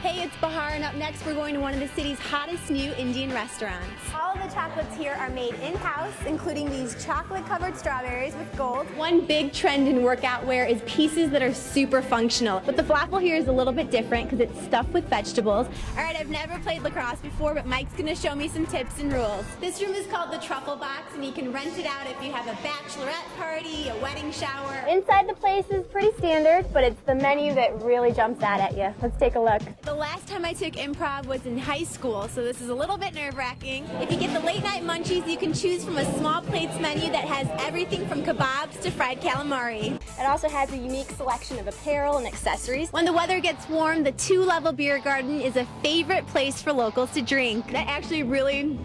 Hey, it's Bahar, and up next we're going to one of the city's hottest new Indian restaurants. All of the chocolates here are made in-house, including these chocolate-covered strawberries with gold. One big trend in workout wear is pieces that are super functional, but the falafel here is a little bit different because it's stuffed with vegetables. All right, I've never played lacrosse before, but Mike's going to show me some tips and rules. This room is called the Truffle Box, and you can rent it out if you have a bachelorette party, a wedding shower. Inside the place is pretty standard, but it's the menu that really jumps out at you. Let's take a look. The last time I took improv was in high school, so this is a little bit nerve-wracking. If you get the late night munchies, you can choose from a small plates menu that has everything from kebabs to fried calamari. It also has a unique selection of apparel and accessories. When the weather gets warm, the 2-level beer garden is a favorite place for locals to drink. That actually really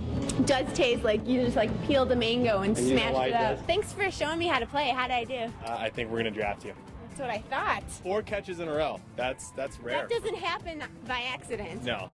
does taste like you just like peeled a mango and smashed it up. Thanks for showing me how to play. How did I do? I think we're gonna draft you. That's what I thought. 4 catches in a row. That's rare. That doesn't happen by accident. No.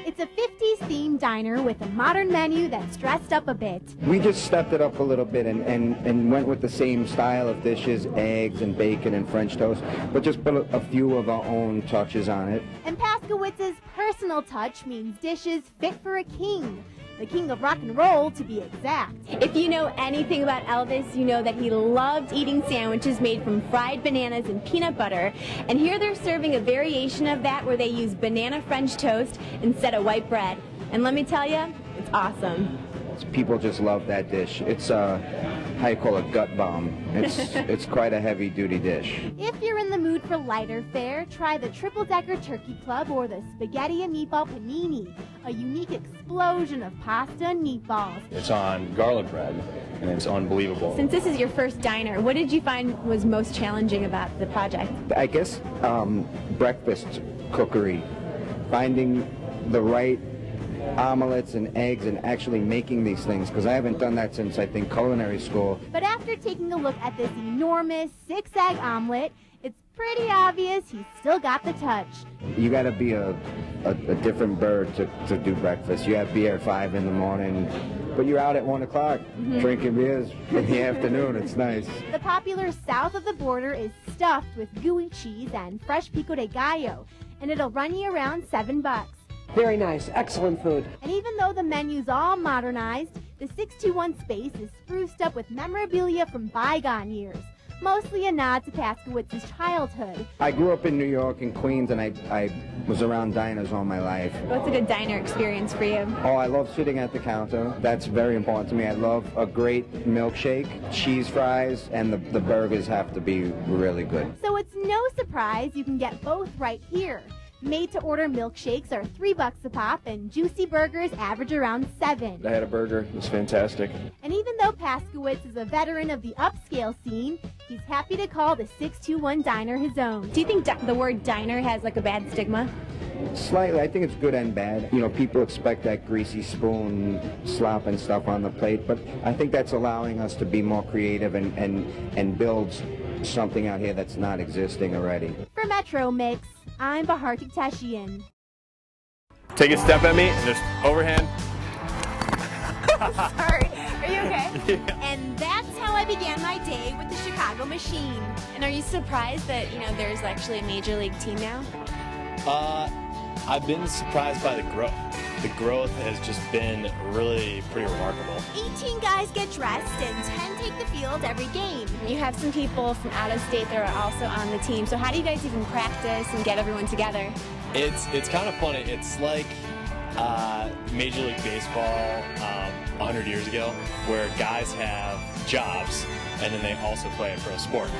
It's a 50s themed diner with a modern menu that's dressed up a bit. We just stepped it up a little bit and went with the same style of dishes, eggs and bacon and French toast, but just put a few of our own touches on it. And Paskowitz's personal touch means dishes fit for a king. The king of rock and roll, to be exact. If you know anything about Elvis, you know that he loved eating sandwiches made from fried bananas and peanut butter. And here they're serving a variation of that where they use banana French toast instead of white bread. And let me tell you, it's awesome. People just love that dish. It's how you call it, gut bomb. It's quite a heavy-duty dish. If you're in the mood for lighter fare, try the triple-decker turkey club or the spaghetti and meatball panini, a unique explosion of pasta and meatballs. It's on garlic bread, and it's unbelievable. Since this is your first diner, what did you find was most challenging about the project? I guess breakfast cookery, finding the right omelets and eggs and actually making these things, because I haven't done that since I think culinary school. But after taking a look at this enormous 6-egg omelet, it's pretty obvious he's still got the touch. You got to be a different bird to do breakfast. You have beer at 5 in the morning, but you're out at 1 o'clock drinking beers in the afternoon. It's nice. The popular south of the border is stuffed with gooey cheese and fresh pico de gallo, and it'll run you around $7. Very nice, excellent food. And even though the menu's all modernized, the 621 space is spruced up with memorabilia from bygone years, mostly a nod to Paskowitz's childhood. I grew up in New York and Queens, and I was around diners all my life. What's a good diner experience for you? Oh, I love sitting at the counter. That's very important to me. I love a great milkshake, cheese fries, and the burgers have to be really good. So it's no surprise you can get both right here. Made-to-order milkshakes are $3 a pop, and juicy burgers average around $7. I had a burger. It was fantastic. And even though Paskowitz is a veteran of the upscale scene, he's happy to call the 621 Diner his own. Do you think the word diner has like a bad stigma? Slightly. I think it's good and bad. You know, people expect that greasy spoon slop and stuff on the plate, but I think that's allowing us to be more creative and build something out here that's not existing already. For Metro Mix, I'm Bahar Takhtehchian. Take a step at me, just overhand. Sorry, are you okay? Yeah. And that's how I began my day with the Chicago Machine. And are you surprised that, you know, there's actually a major league team now? I've been surprised by the growth. The growth has just been really pretty remarkable. 18 guys get dressed and 10 take the field every game. You have some people from out of state that are also on the team. So how do you guys even practice and get everyone together? It's kind of funny. It's like Major League Baseball 100 years ago, where guys have jobs and then they also play a pro sport.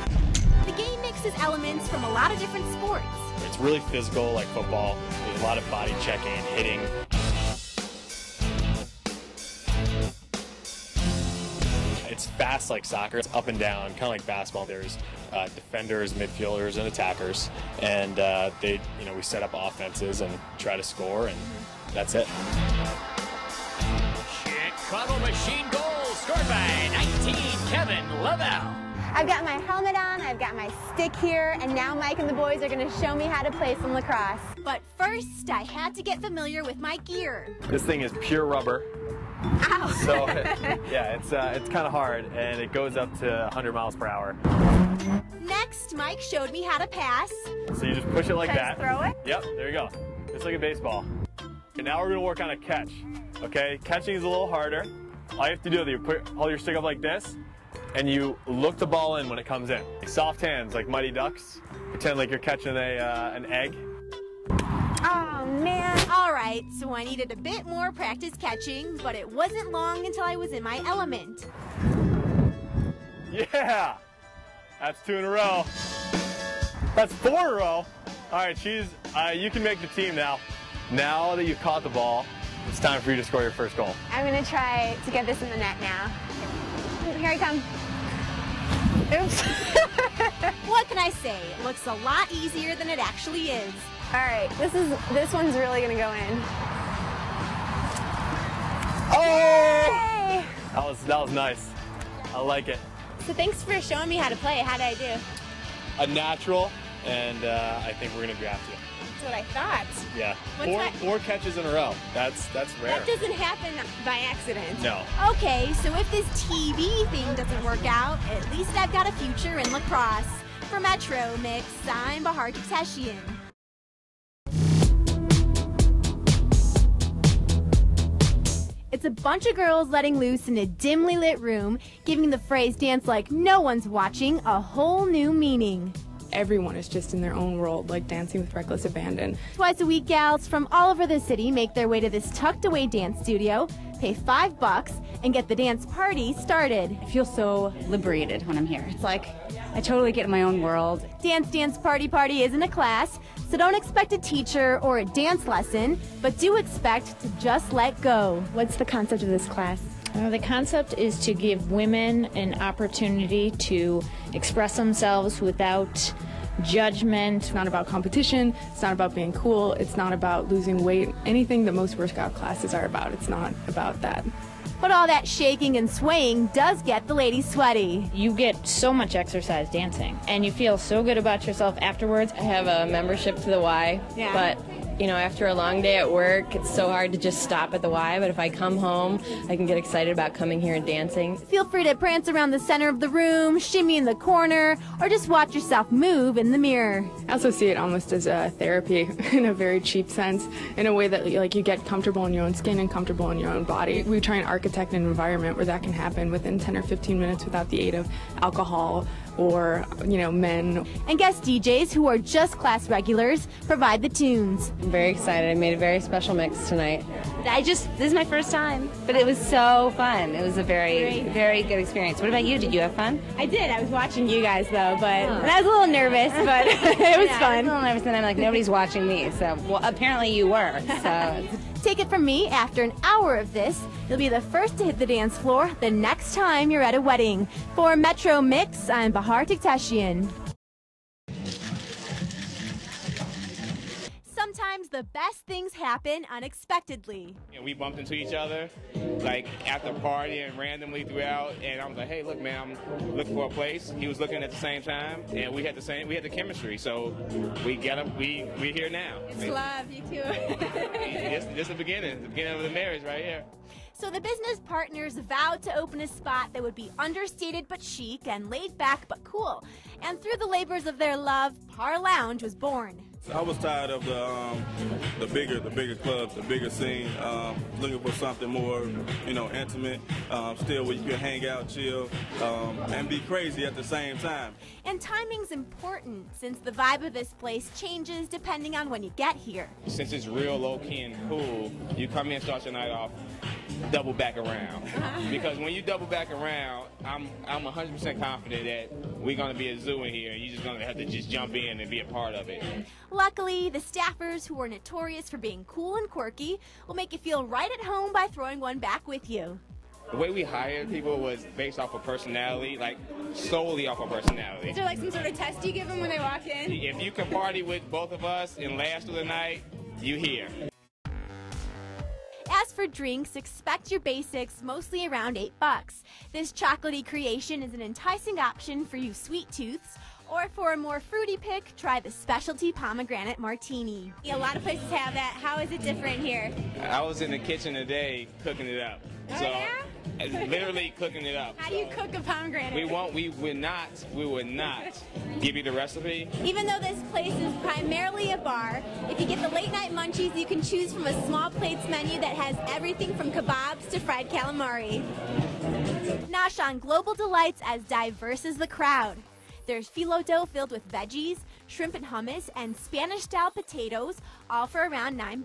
The game mixes elements from a lot of different sports. It's really physical, like football. There's a lot of body checking, hitting. It's fast like soccer. It's up and down, kind of like basketball. There's defenders, midfielders, and attackers, and we set up offenses and try to score, and that's it. Chicago Machine goal scored by 19 Kevin Lovell. I've got my helmet on, I've got my stick here, and now Mike and the boys are going to show me how to play some lacrosse. But first, I had to get familiar with my gear. This thing is pure rubber. Ow! So, yeah, it's kind of hard, and it goes up to 100 miles per hour. Next, Mike showed me how to pass. So you just push it like Should I that. just throw it? Yep, there you go. Just like a baseball. And now we're gonna work on a catch. Okay, catching is a little harder. All you have to do is you hold your stick up like this, and you look the ball in when it comes in. Soft hands, like Mighty Ducks. Pretend like you're catching an egg. Oh man. All right, so I needed a bit more practice catching, but it wasn't long until I was in my element. Yeah, that's 2 in a row. That's 4 in a row. All right, you can make the team now. Now that you've caught the ball, it's time for you to score your first goal. I'm gonna try to get this in the net now. Here I come. Oops. What can I say? It looks a lot easier than it actually is. All right, this one's really gonna go in. Oh! Yay! That was nice. I like it. So thanks for showing me how to play. How did I do? A natural, and I think we're gonna draft you. That's what I thought. Yeah. Four catches in a row. That's rare. That doesn't happen by accident. No. Okay, so if this TV thing doesn't work out, at least I've got a future in lacrosse. For Metro Mix, I'm Bahar Takhtehchian. It's a bunch of girls letting loose in a dimly lit room, giving the phrase dance like no one's watching a whole new meaning. Everyone is just in their own world, like dancing with reckless abandon. Twice a week, gals from all over the city make their way to this tucked-away dance studio, pay $5, and get the dance party started. I feel so liberated when I'm here. It's like I totally get in my own world. Dance Party isn't a class, so don't expect a teacher or a dance lesson, but do expect to just let go. What's the concept of this class? The concept is to give women an opportunity to express themselves without judgment. It's not about competition, it's not about being cool, it's not about losing weight. Anything that most workout classes are about, it's not about that. But all that shaking and swaying does get the ladies sweaty. You get so much exercise dancing, and you feel so good about yourself afterwards. I have a membership to the Y, but you know, after a long day at work, it's so hard to just stop at the Y, but if I come home, I can get excited about coming here and dancing. Feel free to prance around the center of the room, shimmy in the corner, or just watch yourself move in the mirror. I also see it almost as a therapy in a very cheap sense, in a way that like you get comfortable in your own skin and comfortable in your own body. We try and architect an environment where that can happen within 10 or 15 minutes without the aid of alcohol or, you know, men. And guest DJs who are just class regulars provide the tunes. I'm very excited. I made a very special mix tonight. This is my first time, but it was so fun. It was a very good experience. What about you? Did you have fun? I did. I was watching you guys though, but and I was a little nervous, but it was fun. I was a little nervous, and I'm like, nobody's watching me. So, well, apparently you were. So. Take it from me, after an hour of this, you'll be the first to hit the dance floor the next time you're at a wedding. For Metro Mix, I'm Bahar Takhtehchian. Sometimes the best things happen unexpectedly. And we bumped into each other, like after partying randomly throughout, and I was like, "Hey, look, man, I'm looking for a place." He was looking at the same time, and we had the chemistry. So we got up, we're here now. It's love, you two. This is the beginning of the marriage right here. So the business partners vowed to open a spot that would be understated but chic and laid back but cool. And through the labors of their love, Par Lounge was born. I was tired of the bigger clubs, the bigger scene. Looking for something more, you know, intimate. Still where you can hang out, chill, and be crazy at the same time. And timing's important, since the vibe of this place changes depending on when you get here. Since it's real low key and cool, you come in, start your night off, double back around. Because when you double back around, I'm 100% confident that we're gonna be a zoo in here, and you're just gonna have to just jump in and be a part of it. Luckily, the staffers, who are notorious for being cool and quirky, will make you feel right at home by throwing one back with you. The way we hired people was based off of personality, like solely off of personality. Is there like some sort of test you give them when they walk in? If you can party with both of us and last through the night, you here. As for drinks, expect your basics, mostly around $8. This chocolatey creation is an enticing option for you sweet tooths, or for a more fruity pick, try the specialty pomegranate martini. A lot of places have that. How is it different here? I was in the kitchen today cooking it up. Oh, So yeah? literally cooking it up. How do you cook a pomegranate? We would not give you the recipe. Even though this place is primarily a bar, if you get the late night munchies, you can choose from a small plates menu that has everything from kebabs to fried calamari. Nosh on Global Delights as diverse as the crowd. There's phyllo dough filled with veggies, shrimp and hummus, and Spanish-style potatoes, all for around $9.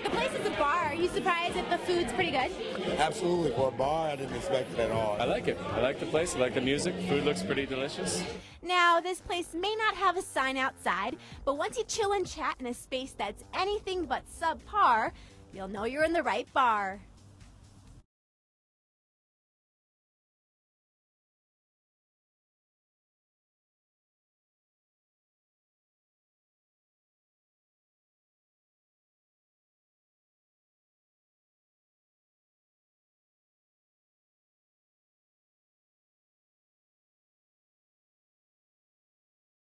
The place is a bar. Are you surprised that the food's pretty good? Absolutely. For a bar, I didn't expect it at all. I like it. I like the place. I like the music. Food looks pretty delicious. Now, this place may not have a sign outside, but once you chill and chat in a space that's anything but subpar, you'll know you're in the right bar.